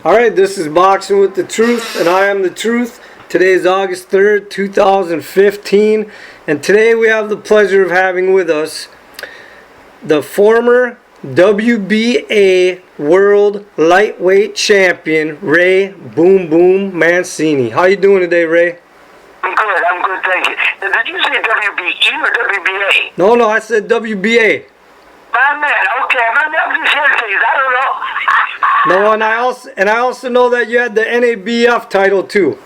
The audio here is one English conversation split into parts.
Alright, this is Boxing with the Truth, and I am the Truth. Today is August 3rd, 2015, and today we have the pleasure of having with us the former WBA World Lightweight Champion, Ray Boom Boom Mancini. How you doing today, Ray? I'm good, thank you. Now, did you say WBE or WBA? No, I said WBA. My man, okay, I'm not these head things, I don't know. No, and I also know that you had the NABF title too.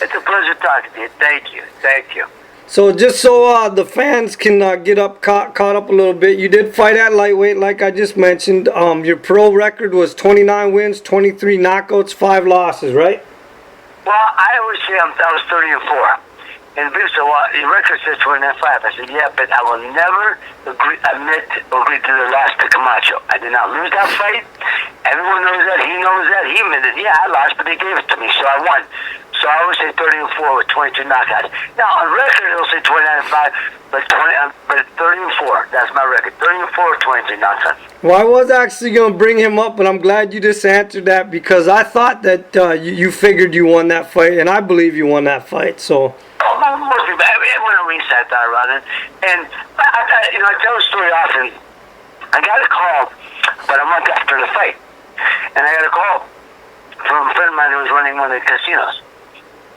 It's a pleasure talking to you. Thank you. So just so the fans can get caught up a little bit, you did fight at lightweight, like I just mentioned. Your pro record was 29 wins, 23 knockouts, 5 losses, right? Well, I always say I was 30-4. And people said, well, your record says 29-5. I said, yeah, but I will never agree to the loss to Camacho. I did not lose that fight. Everyone knows that. He knows that. He admitted, yeah, I lost, but they gave it to me, so I won. So I always say 30-4 with 22 knockouts. Now, on record, it'll say 29-5, but 30-4. That's my record. 30-4 with 23 knockouts. Well, I was actually going to bring him up, but I'm glad you just answered that because I thought that you figured you won that fight, and I believe you won that fight, so... Most people, everyone reset that around it. And, I tell the story often. I got a call about a month after the fight. And I got a call from a friend of mine who was running one of the casinos.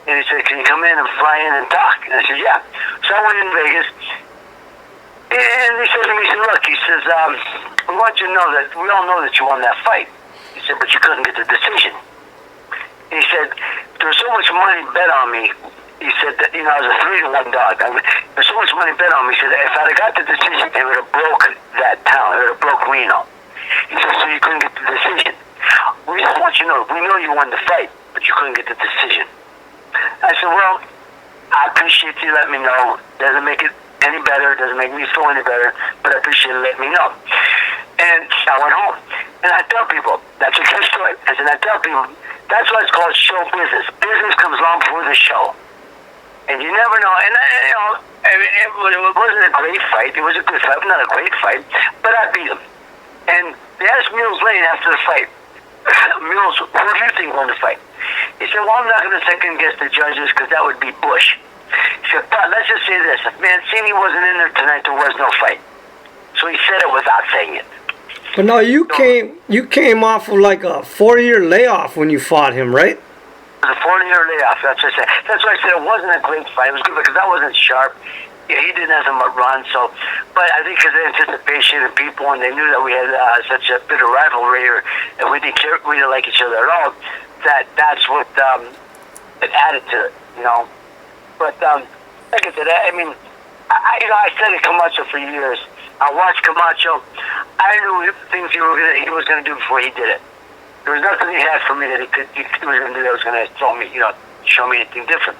And he said, can you come in and fly in and talk? And I said, yeah. So I went in Vegas. And he said to me, look, he says, we want you to know that we all know that you won that fight. He said, but you couldn't get the decision. And he said, there was so much money bet on me. He said that, I was a 3-1 dog. There's so much money bet on me. He said, if I'd have got the decision, it would have broke that town. It would have broke Reno. He said, so you couldn't get the decision. We just want you to know, we know you won the fight, but you couldn't get the decision. I said, well, I appreciate you letting me know. Doesn't make it any better. Doesn't make me feel any better, but I appreciate you letting me know. And I went home. And I tell people, that's a true story. I said, I tell people, that's why it's called show business. Business comes along before the show. And you never know. And, it wasn't a great fight. It was a good fight, but not a great fight. But I beat him. And they asked Mills Lane after the fight, Mills, who do you think won the fight? He said, well, I'm not going to second-guess the judges because that would be Bush. He said, but let's just say this. If Mancini wasn't in there tonight, there was no fight. So he said it without saying it. But no, you came off of like a 4-year layoff when you fought him, right? It was a 4-year layoff. That's what I said. That's why I said it wasn't a great fight. It was good because I wasn't sharp. Yeah, he didn't have so much run. So, but I think because of anticipation and people, and they knew that we had such a bitter rivalry, and we didn't like each other at all. That's what it added to it, But like I said, I studied Camacho for years. I watched Camacho. I knew things he was going to do before he did it. There was nothing he had for me that he was going to do that was going to show me anything different.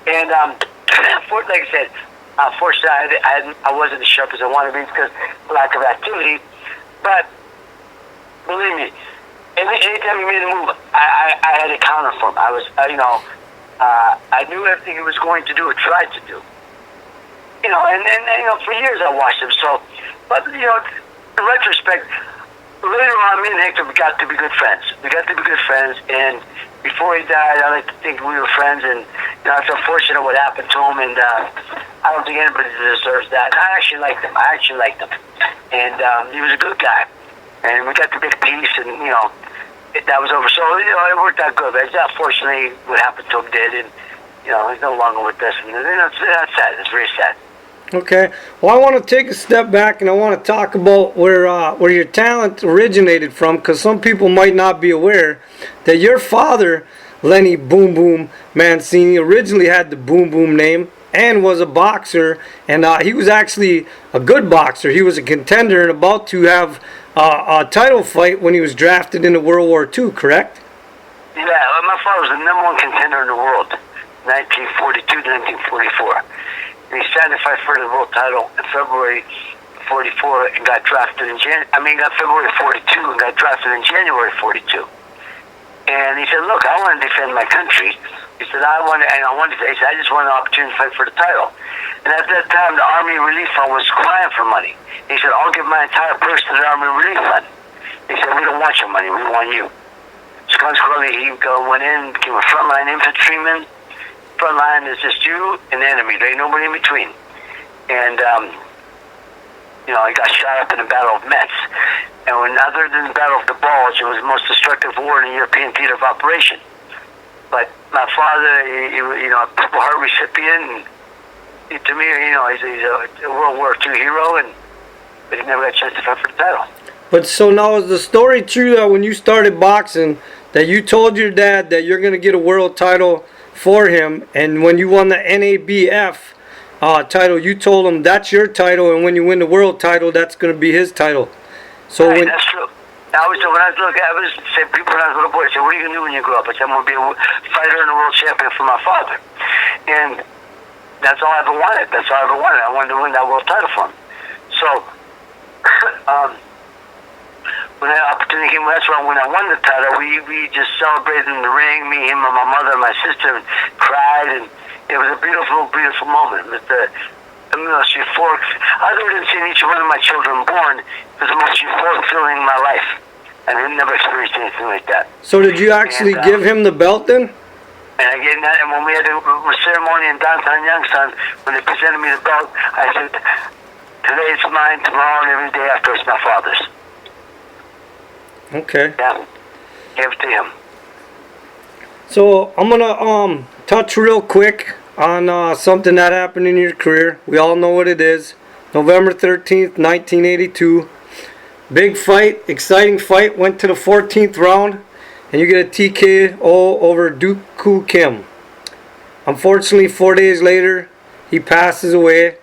And like I said, fortunately, I wasn't as sharp as I wanted to be because of lack of activity. But believe me, anytime he made a move, I had a counter for him. I knew everything he was going to do or tried to do. And for years I watched him. So, but in retrospect. Later on, me and Hector got to be good friends. And before he died, I like to think we were friends, and it's unfortunate what happened to him, and I don't think anybody deserves that. I actually liked him. And he was a good guy. And we got to big peace, and, that was over. So, it worked out good. But unfortunately, what happened to him did, and, he's no longer with us. And that's sad. It's very sad. Okay. Well, I want to take a step back and I want to talk about where your talent originated from, because some people might not be aware that your father, Lenny Boom Boom Mancini, originally had the Boom Boom name and was a boxer, and he was actually a good boxer. He was a contender and about to have a title fight when he was drafted into World War II, correct? Yeah, my father was the #1 contender in the world, 1942 to 1944. And he signed to fight for the world title in February 44 and got drafted in got February 42 and got drafted in January 42. And he said, look, I want to defend my country. He said, I just want an opportunity to fight for the title. And at that time, the Army Relief Fund was crying for money. He said, I'll give my entire purse to the Army Relief Fund. He said, we don't want your money, we want you. So consequently, he went in, became a frontline infantryman. Frontline is just you and the enemy. There ain't nobody in between. And, I got shot up in the Battle of Metz. And other than the Battle of the Bulge, it was the most destructive war in the European theater of operation. But my father, he a Purple Heart recipient, and to me, he's a World War II hero, but he never got a chance to fight for the title. But so now is the story true that when you started boxing, that you told your dad that you're going to get a world title for him, and when you won the NABF title, you told him that's your title, and when you win the world title, that's going to be his title. So right, that's true. When I was little, I was saying, people when I was a little boy, I said, what are you going to do when you grow up? I said, I'm going to be a fighter and a world champion for my father. And that's all I ever wanted. That's all I ever wanted. I wanted to win that world title for him. So, when that opportunity came, that's when I won the title, we just celebrated in the ring, me, him, and my mother, and my sister, and cried, and it was a beautiful, beautiful moment. It was the most euphoric. Other than seeing each one of my children born, it was the most euphoric feeling in my life. And I've never experienced anything like that. So did you actually give him the belt then? And I gave that, and when we had a ceremony in downtown Youngstown, when they presented me the belt, I said, today it's mine, tomorrow and every day after it's my father's. Okay. Yeah, gave it to him. So I'm gonna touch real quick on something that happened in your career. We all know what it is. November 13th, 1982. Big fight, exciting fight. Went to the 14th round, and you get a TKO over Duk-koo Kim. Unfortunately, 4 days later, he passes away,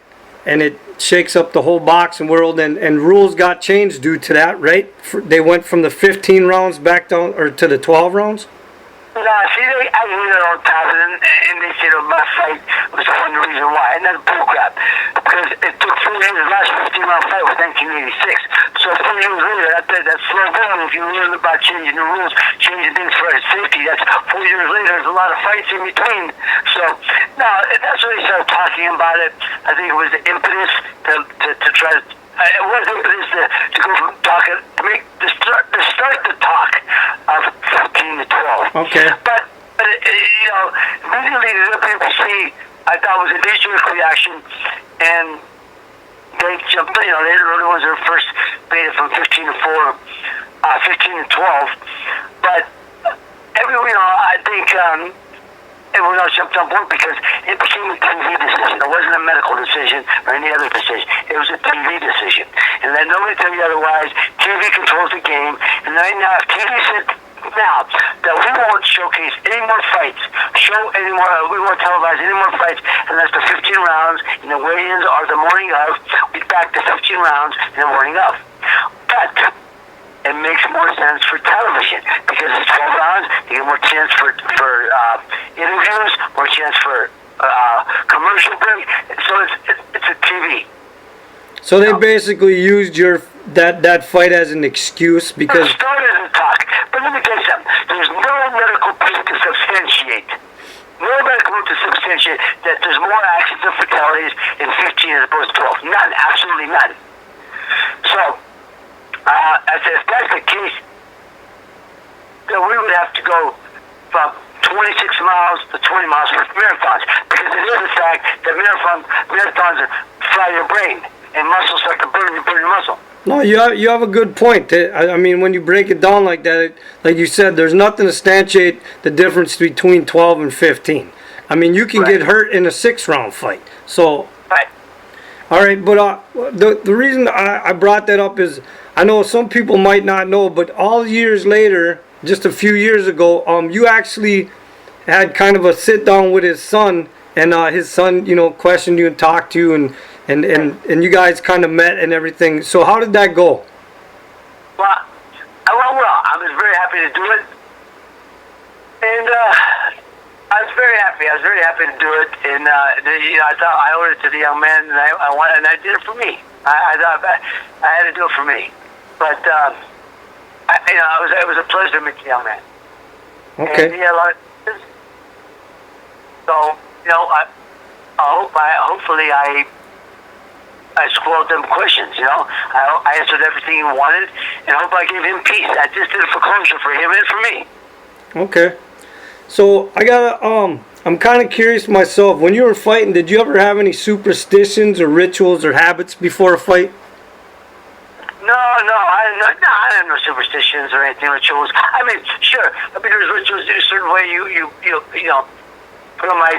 and it shakes up the whole boxing world, and rules got changed due to that, right? They went from the 15 rounds back down, or to the 12 rounds? No, see, I hear that all the time, and they say that my fight was the only reason why, and that's bullcrap. Because it took 4 years, the last 15-round fight was 1986. So 4 years later, that's slow going. If you learn about changing the rules, changing things for safety, that's 4 years later, there's a lot of fights in between. So, no, that's when they started talking about it. I think it was the impetus to try to... It was impetus to go from talking, to start the talk of 15 to 12. Okay. But immediately the WBC, I thought was a knee-jerk reaction, and they jumped, they were the ones that were first made it from 15 to 12. But I think everyone else jumped on board because it became a TV decision. It wasn't a medical decision or any other decision. It was a TV decision. And let nobody tell you otherwise. TV controls the game. And right now, if TV said now that we won't showcase any more fights, we won't televise any more fights unless the 15 rounds and the weigh-ins are the morning of, we back the 15 rounds in the morning of. But it makes more sense for television because it's 12 rounds. You get more chance for interviews, more chance for commercial break. So it's a TV. So they basically used that fight as an excuse because... It started as a talk. But let me tell you something. There's no medical proof to substantiate. No medical proof to substantiate that there's more accidents and fatalities in 15 as opposed to 12. None. Absolutely none. So... I said, if that's the case, then we would have to go from 26 miles to 20 miles for marathons. Because it is a fact that marathons fry your brain and muscles start to burn your muscle. No, you have a good point. I mean, when you break it down like that, like you said, there's nothing to substantiate the difference between 12 and 15. I mean, you can get hurt in a 6-round fight. So, right. All right, but the reason I brought that up is I know some people might not know, but all years later, just a few years ago, you actually had kind of a sit down with his son, and his son, questioned you and talked to you, and you guys kind of met and everything. So how did that go? Well, I went well. I was very happy to do it, and I was very happy to do it. And I thought I owed it to the young man, and I did it for me. I thought I had to do it for me. But it was a pleasure to meet the young man. Okay. And he had a lot of... So hopefully I spoiled them questions, I answered everything he wanted, and I hope I gave him peace. I just did it for closure for him and for me. Okay. So I'm kind of curious myself. When you were fighting, did you ever have any superstitions or rituals or habits before a fight? No, I have no superstitions or anything, rituals. I mean, sure. I mean, there's rituals in a certain way. You put on my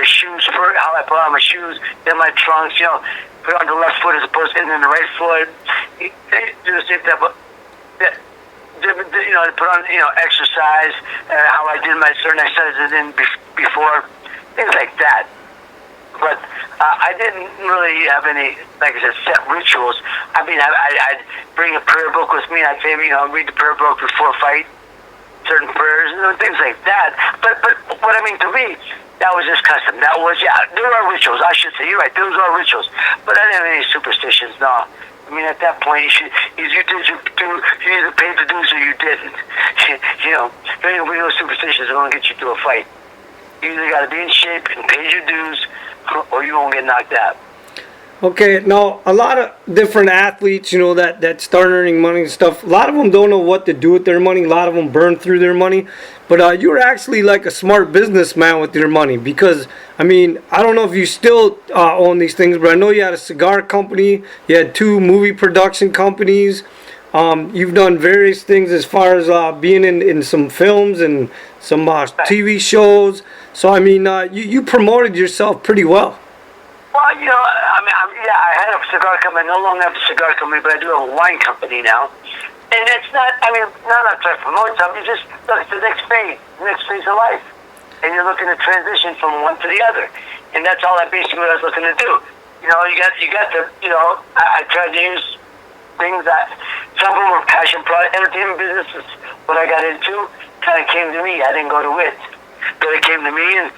shoes first. How I put on my shoes, then my trunks. Put on the left foot as opposed to in the right foot. Do the same type of. Put on exercise. How I did my certain exercises in before, things like that. But I didn't really have any, like I said, set rituals. I mean, I'd bring a prayer book with me. I'd say, read the prayer book before a fight, certain prayers, things like that. But what I mean, to me, that was just custom. That was, there are rituals. I should say, you're right, those are rituals. But I didn't have any superstitions, no. I mean, at that point, you either paid the dues or you didn't. No superstitions are going to get you through a fight. You either got to be in shape and pay your dues, or you won't get knocked out. Okay, now a lot of different athletes, that start earning money and stuff, a lot of them don't know what to do with their money. A lot of them burn through their money. But you're actually like a smart businessman with your money, because, I mean, I don't know if you still own these things, but I know you had a cigar company, you had 2 movie production companies. You've done various things as far as being in some films and some TV shows. So, I mean, you promoted yourself pretty well. Well, I had a cigar company. I no longer have a cigar company, but I do have a wine company now. And it's not, not trying to promote something. You just, look, it's the next phase of life. And you're looking to transition from one to the other. And that's all I basically was looking to do. You got the, I tried to use things that, some of them were passion projects. Entertainment business is what I got into. Kind of came to me. I didn't go to it. But it came to me, and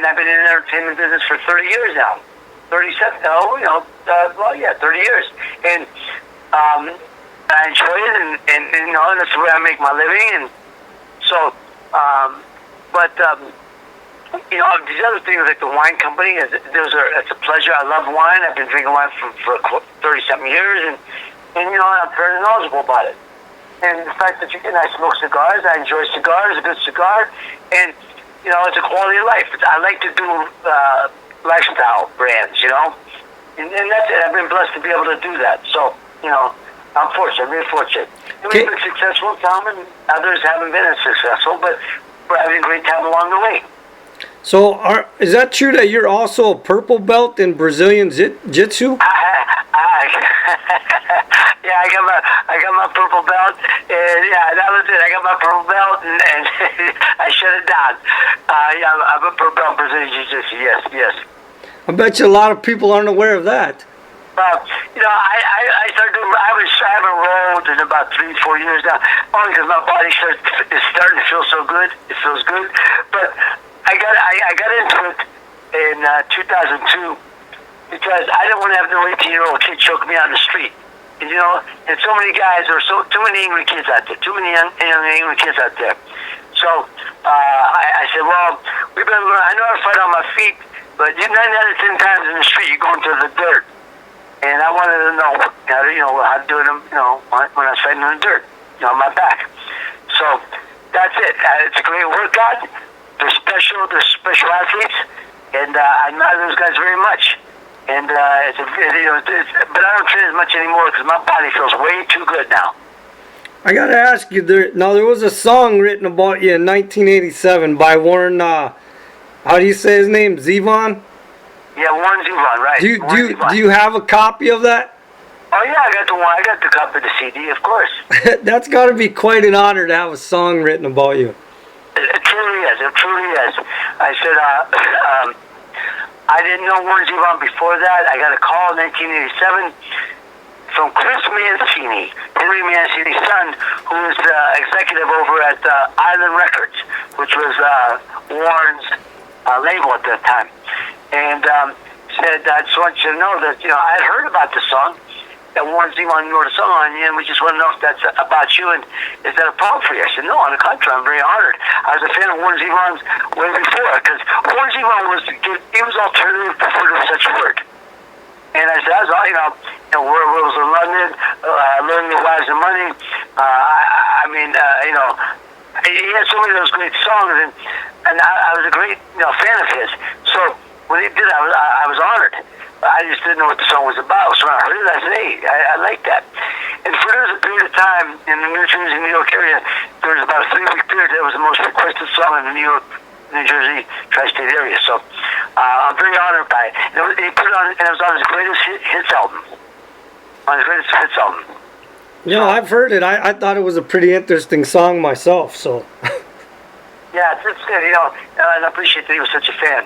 I've been in the entertainment business for 30 years now. 37, 30 years. And I enjoy it, and that's the way I make my living. And so, these other things like the wine company, it's a pleasure. I love wine. I've been drinking wine for 30-something years, and I'm very knowledgeable about it. And the fact that I smoke cigars, I enjoy cigars, a good cigar, and it's a quality of life. I like to do lifestyle brands, and that's it. I've been blessed to be able to do that. So, I'm fortunate, really fortunate. We've been successful, Tom, and others haven't been as successful, but we're having a great time along the way. So, is that true that you're also a purple belt in Brazilian Jiu-Jitsu? Yeah, I got my purple belt, and that was it. I got my purple belt, and I shut it down. I'm a purple belt in Brazilian Jiu-Jitsu. Yes. I bet you a lot of people aren't aware of that. I started doing. I haven't rolled in about 3-4 years now, only because my body is starting to feel so good. It feels good, but I got into it in 2002 because I didn't want to have no 18-year-old kid choke me on the street. And and so many guys, too many angry kids out there, too many young angry kids out there. So I said, well, we better learn. I know how to fight on my feet, but 9 out of 10 times in the street, you're going to the dirt. And I wanted to know how to do it, when I was fighting in the dirt, on my back. So that's it. It's a great workout. They're special athletes, and I admire those guys very much. And but I don't train as much anymore because my body feels way too good now. I gotta ask you, there was a song written about you in 1987 by Warren. How do you say his name? Zevon? Yeah, Warren Zevon, right? Do you have a copy of that? Oh yeah, I got the copy of the CD, of course. That's got to be quite an honor to have a song written about you. It truly is. It truly is. I said, I didn't know Warren Zevon before that. I got a call in 1987 from Chris Mancini, Henry Mancini's son, who was the executive over at Island Records, which was Warren's label at that time. And said, I just want you to know that, I had heard about the song, that Warren Zevon wrote a song on you, and we just want to know if that's about you, and is that a problem for you? I said, no, on the contrary, I'm very honored. I was a fan of Warren Zevon's way before, because Warren Zevon he was alternative before there was such a word. And I said, I was, where was in London, learning the lives of money. He had so many of those great songs, and I was a great fan of his. So when he did, I was honored. I just didn't know what the song was about. So when I heard it, I said, hey, I like that. And for there was a period of time in the New Jersey, New York area, there was about a 3-week period that was the most requested song in the New York, New Jersey tri-state area. So I'm very honored by it. He put it on, and it was on his greatest hits album. On his greatest hits album. Yeah, I've heard it. I thought it was a pretty interesting song myself. So. Yeah, it's good. And I appreciate that he was such a fan.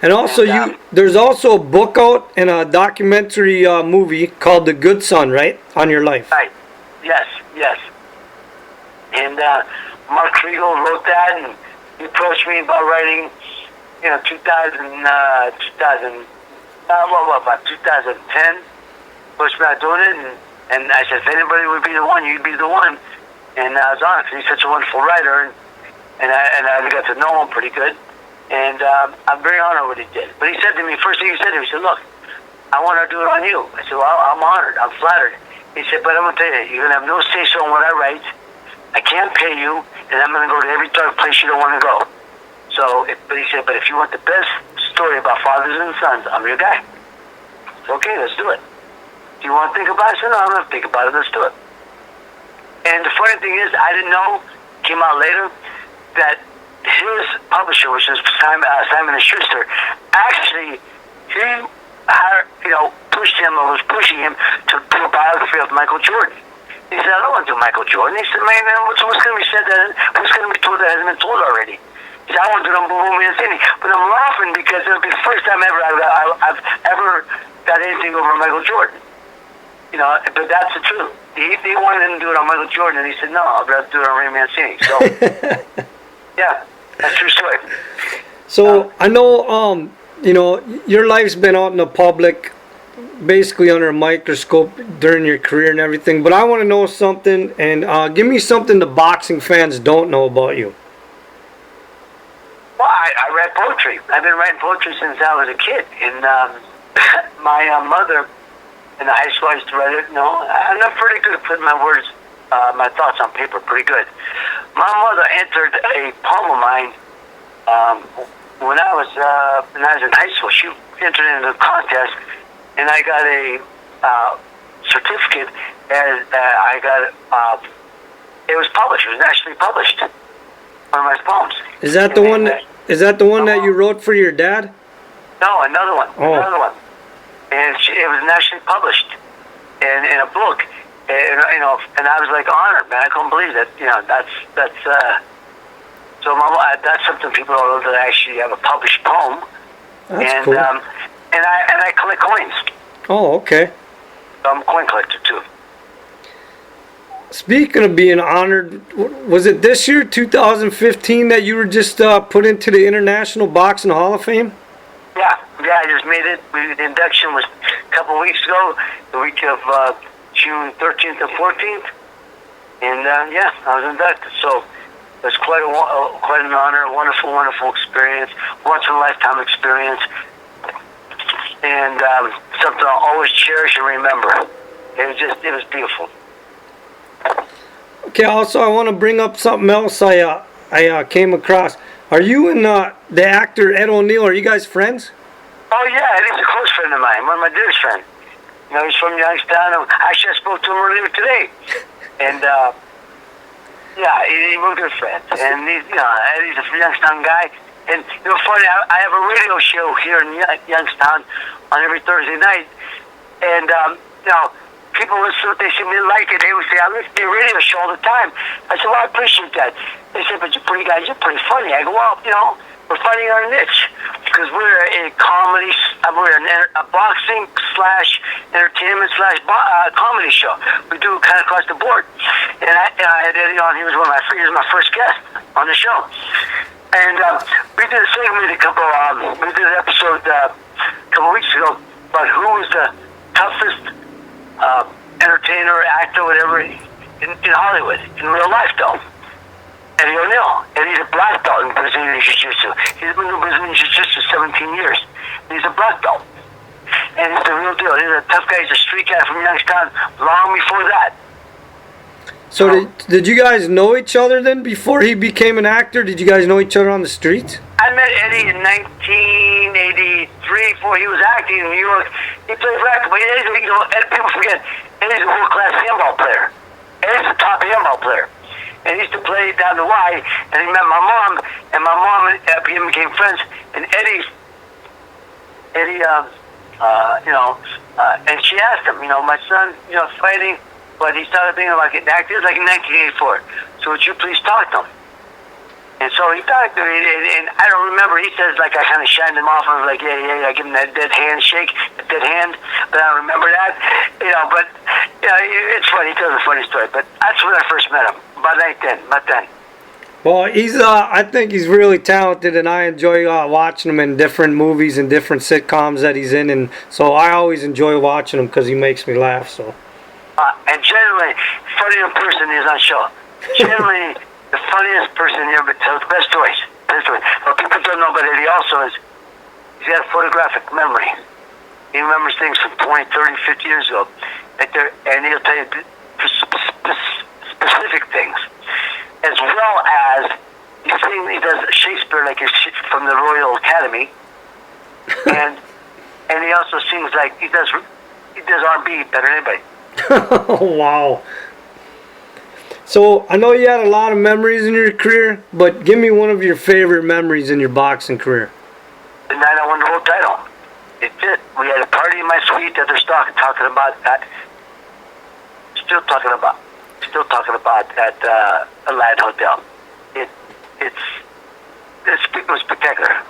And also, there's also a book out and a documentary movie called The Good Son, right? On your life. Right. Yes. And Mark Kriegel wrote that, and he approached me about writing, 2010. Approached me about doing it, and I said, if anybody would be the one, you'd be the one. And I was honored because he's such a wonderful writer, and I got to know him pretty good. And I'm very honored what he did. But he said to me, first thing he said to me, he said, look, I want to do it on you. I said, well, I'm honored. I'm flattered. He said, but I'm going to tell you, you're going to have no say-so on what I write. I can't pay you, and I'm going to go to every dark place you don't want to go. But he said, but if you want the best story about fathers and sons, I'm your guy. So, okay, let's do it. Do you want to think about it? I said, no, I'm going to think about it. Let's do it. And the funny thing is, I didn't know, came out later, that his publisher, which is Simon & Schuster, actually, he pushed him or was pushing him to do a biography of Michael Jordan. He said, I don't want to do Michael Jordan. He said, man, what's going to be said what's going to be told that hasn't been told already? He said, I want to do Mancini. But I'm laughing because it'll be the first time ever I've ever got anything over Michael Jordan. But that's the truth. He wanted him to do it on Michael Jordan, and he said, no, I'd rather do it on Ray Mancini. So, yeah, that's a true story. So, I know, your life's been out in the public, basically under a microscope during your career and everything, but I want to know something, and give me something the boxing fans don't know about you. Well, I read poetry. I've been writing poetry since I was a kid, and my mother... in the high school, I used to write it. I'm pretty good at putting my words, my thoughts on paper. Pretty good. My mother entered a poem of mine when I was in high school. She entered into a contest, and I got a certificate. And it was published. It was nationally published. One of my poems. Is that the one? Is that the one that you wrote for your dad? No, another one. Oh. Another one. And it was nationally published in a book, and I was like honored, man. I couldn't believe that. That's so that's something people don't know, that I actually have a published poem. That's cool. And I collect coins. Oh, okay. So I'm a coin collector too. Speaking of being honored, was it this year, 2015, that you were just put into the International Boxing Hall of Fame? Yeah, I just made it. The induction was a couple of weeks ago, the week of June 13th and 14th. And I was inducted. So it was quite an honor, a wonderful, wonderful experience, once-in-a-lifetime experience, and something I'll always cherish and remember. It was beautiful. Okay, also I want to bring up something else I came across. Are you and the actor Ed O'Neill, are you guys friends? Oh, yeah, he's a close friend of mine, one of my dearest friends. He's from Youngstown. Actually, I spoke to him earlier today. And, he's a good friend. And, he's a Youngstown guy. And, funny, I have a radio show here in Youngstown on every Thursday night. And, people listen to it, they seem to like it. They would say, I listen to your radio show all the time. I said, well, I appreciate that. They said, but you're pretty funny. I go, well, we're finding our niche because we're a comedy, we're a boxing / entertainment / comedy show. We do kind of across the board. And I had Eddie on. He was my first guest on the show. And we did a segment we did an episode a couple weeks ago about who was the toughest entertainer, actor, whatever, in Hollywood, in real life, though. Eddie O'Neill. Eddie's a black belt in Brazilian Jiu-Jitsu. He's been in Brazilian Jiu-Jitsu 17 years. He's a black belt. And he's the real deal. He's a tough guy. He's a street guy from Youngstown long before that. So did you guys know each other then before he became an actor? Did you guys know each other on the streets? I met Eddie in 1983 before he was acting in New York. He played racquetball. But Eddie's, people forget, Eddie's a world-class handball player. Eddie's a top handball player. And he used to play down the Y, and he met my mom, and my mom and him became friends. And Eddie, and she asked him, my son, fighting, but he started thinking about getting acting. It was like in 1984. So would you please talk to him? And so he talked to me, and I don't remember. He says, like, I kind of shined him off. I was like, yeah, I give him that dead handshake, that dead hand. But I don't remember that, But it's funny. He tells a funny story. But that's when I first met him. About then. Well, I think he's really talented, and I enjoy watching him in different movies and different sitcoms that he's in, and so I always enjoy watching him because he makes me laugh. So. And generally, funnier person is on show. Generally, the funniest person here, but tells the best stories. What people don't know about Eddie also is he's got a photographic memory. He remembers things from 20, 30, 50 years ago. And he'll tell you specific things. As well as he does Shakespeare like he's from the Royal Academy. and he also sings like he does R&B better than anybody. Oh, wow. So, I know you had a lot of memories in your career, but give me one of your favorite memories in your boxing career. The night I won the world title. It did. We had a party in my suite that they're talking about that. Still talking about at Aladdin Hotel. It was spectacular.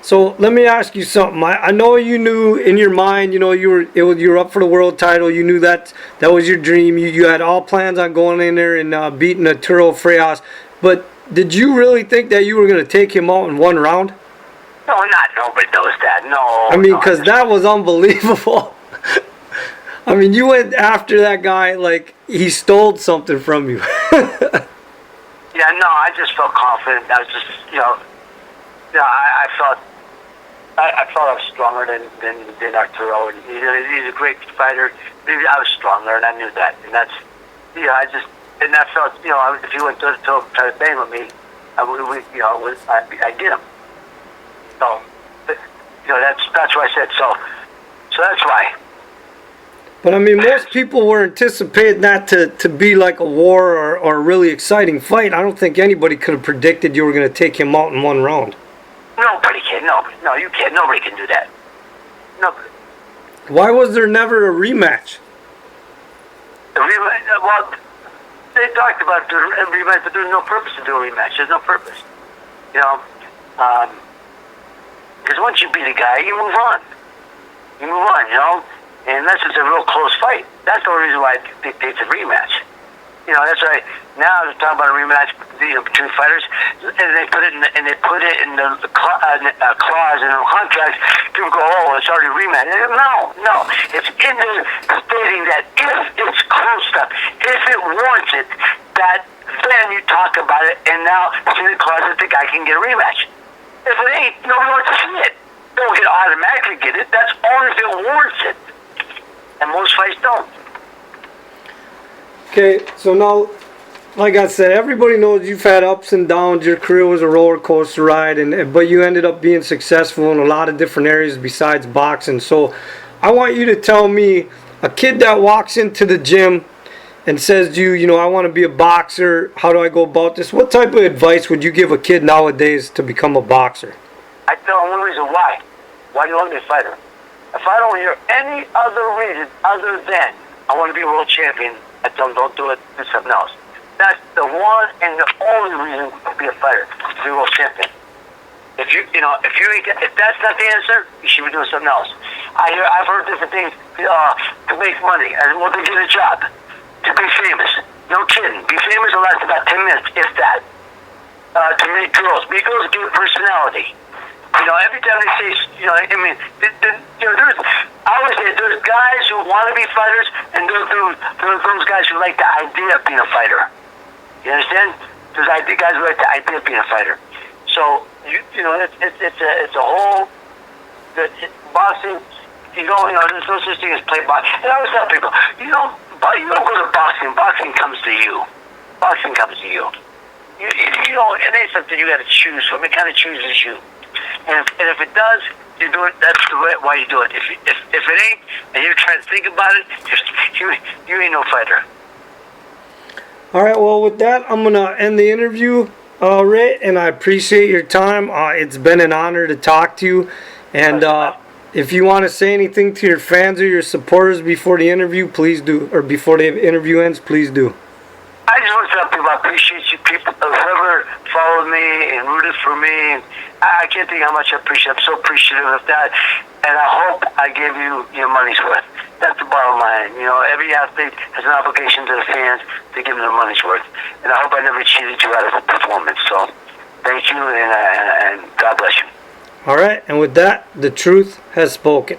So let me ask you something. I know you knew in your mind, you were up for the world title. You knew that was your dream. You had all plans on going in there and beating Arturo Frias. But did you really think that you were going to take him out in one round? No, nobody knows that. No. I mean, because that was unbelievable. I mean, you went after that guy like he stole something from you. Yeah, no, I just felt confident. I was just, I felt I was stronger than Arturo. And, he's a great fighter. I was stronger, and I knew that. And that's, I felt, if he went to try to bang with me, I did him. So, that's why I said so. So that's why. But I mean, most people were anticipating that to be like a war or a really exciting fight. I don't think anybody could have predicted you were going to take him out in one round. Nobody can. No, you can't. Nobody can do that. Nobody. Why was there never a rematch? Well, they talked about doing a rematch, but there's no purpose to do a rematch. There's no purpose. Because once you beat a guy, you move on. And unless it's a real close fight. That's the only reason why it's a rematch. That's why now they're talking about a rematch between fighters, and they put it in the clause in the contract. People go, oh, it's already a rematch. No, it's in there stating that if it's close stuff, if it warrants it, that then you talk about it, and now it's in the clause that the guy can get a rematch. If it ain't, nobody wants to see it. They don't automatically get it. That's only if it warrants it. And most fights don't. Okay, so now, like I said, everybody knows you've had ups and downs. Your career was a roller coaster ride, but you ended up being successful in a lot of different areas besides boxing. So I want you to tell me, a kid that walks into the gym and says to you, I want to be a boxer, how do I go about this? What type of advice would you give a kid nowadays to become a boxer? I tell them one reason why. Why do you want to be a fighter? If I don't hear any other reason other than I want to be a world champion, I tell them don't do it, do something else. That's the one and the only reason to be a fighter, to be a world champion. If that's not the answer, you should be doing something else. I've heard different things to make money, and well, to get a job, to be famous. No kidding. Be famous will last about 10 minutes, if that. To meet girls. Meet girls give personality. You know, every time they say, you know, I mean, I always say there's guys who want to be fighters, and there's those guys who like the idea of being a fighter. You understand? There's guys who like the idea of being a fighter. So you know, it's a whole boxing. You know, there's no such thing as play boxing. And I always tell people, you don't go to boxing. Boxing comes to you. Boxing comes to you. You know, it ain't something you got to choose from. It kind of chooses you. And if it does, you do it. That's the way why you do it. If it ain't, and you're trying to think about it, you ain't no fighter. All right. Well, with that, I'm gonna end the interview, Ray, and I appreciate your time. It's been an honor to talk to you. And if you want to say anything to your fans or your supporters before the interview, please do. Or before the interview ends, please do. I just want to tell people I appreciate you people. Whoever followed me and rooted for me, and I can't think how much I appreciate. I'm so appreciative of that, and I hope I gave you your money's worth. That's the bottom line. You know, every athlete has an obligation to the fans to give them their money's worth, and I hope I never cheated you out of a performance. So, thank you, and God bless you. All right, and with that, the truth has spoken.